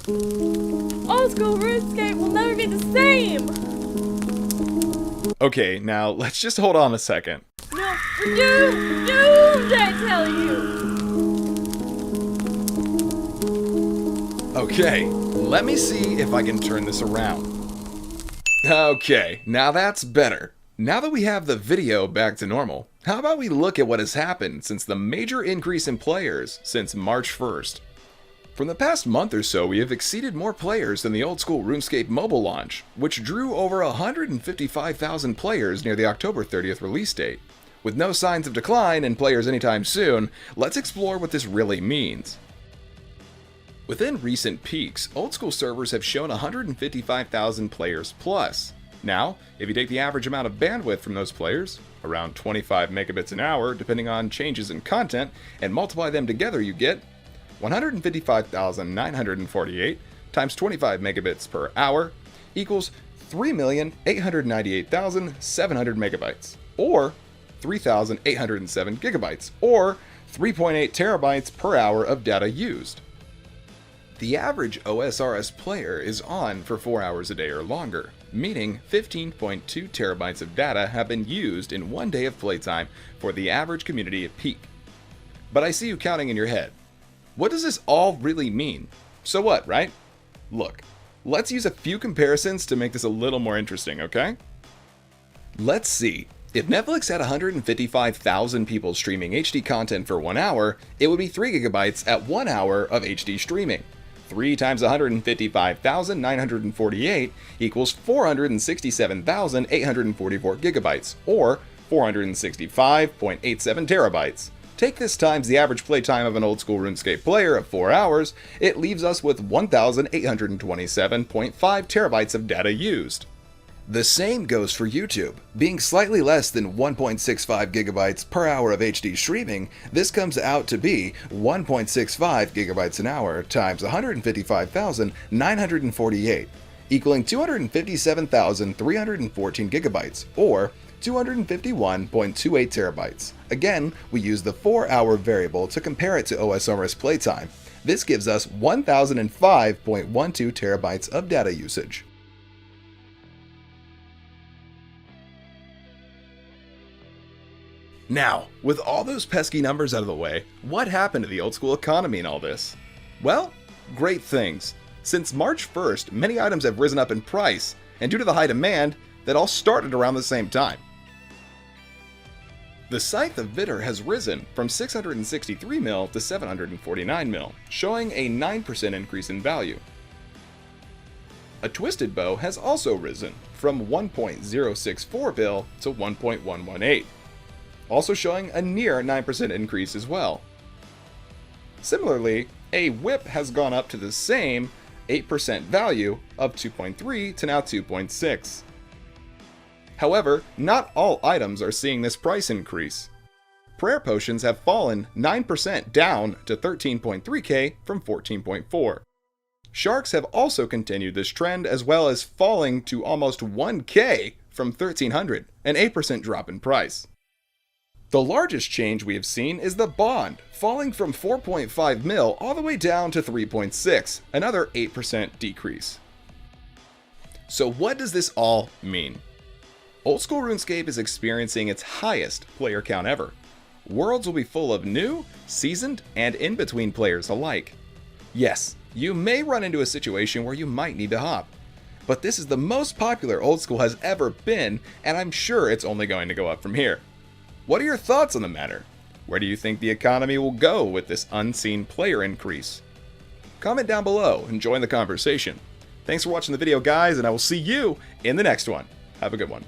Old school RuneScape will never be the same! Okay, now let's just hold on a second. No, we're doomed! Doomed, I tell you! Okay, let me see if I can turn this around. Okay, now that's better. Now that we have the video back to normal, how about we look at what has happened since the major increase in players since March 1st. From the past month or so, we have exceeded more players than the old school RuneScape mobile launch, which drew over 155,000 players near the October 30th release date. With no signs of decline in players anytime soon, let's explore what this really means. Within recent peaks, old school servers have shown 155,000 players plus. Now, if you take the average amount of bandwidth from those players, around 25 megabits an hour depending on changes in content, and multiply them together, you get 155,948 times 25 megabits per hour equals 3,898,700 megabytes, or 3,807 gigabytes, or 3.8 terabytes per hour of data used. The average OSRS player is on for 4 hours a day or longer, meaning 15.2 terabytes of data have been used in 1 day of playtime for the average community at peak. But I see you counting in your head. What does this all really mean? So what, right? Look, let's use a few comparisons to make this a little more interesting, okay? Let's see. If Netflix had 155,000 people streaming HD content for 1 hour, it would be 3 gigabytes at 1 hour of HD streaming. 3 times 155,948 equals 467,844 gigabytes, or 465.87 terabytes. Take this times the average playtime of an old school RuneScape player of 4 hours, it leaves us with 1,827.5 terabytes of data used. The same goes for YouTube. Being slightly less than 1.65 gigabytes per hour of HD streaming, this comes out to be 1.65 gigabytes an hour times 155,948, equaling 257,314 gigabytes, or 251.28 terabytes. Again, we use the 4-hour variable to compare it to OSRS playtime. This gives us 1,005.12 terabytes of data usage. Now, with all those pesky numbers out of the way, what happened to the old school economy in all this? Well, great things. Since March 1st, many items have risen up in price, and due to the high demand, that all started around the same time. The Scythe of Vitter has risen from 663 mil to 749 mil, showing a 9% increase in value. A Twisted Bow has also risen from 1.064 bill to 1.118. Also showing a near 9% increase as well. Similarly, a whip has gone up to the same 8% value of 2.3 to now 2.6. However, not all items are seeing this price increase. Prayer potions have fallen 9% down to 13.3k from 14.4. Sharks have also continued this trend, as well as falling to almost 1k from 1300, an 8% drop in price. The largest change we have seen is the bond, falling from 4.5 mil all the way down to 3.6, another 8% decrease. So what does this all mean? Old school RuneScape is experiencing its highest player count ever. Worlds will be full of new, seasoned, and in-between players alike. Yes, you may run into a situation where you might need to hop, but this is the most popular old school has ever been, and I'm sure it's only going to go up from here. What are your thoughts on the matter? Where do you think the economy will go with this unseen player increase? Comment down below and join the conversation. Thanks for watching the video, guys, and I will see you in the next one. Have a good one.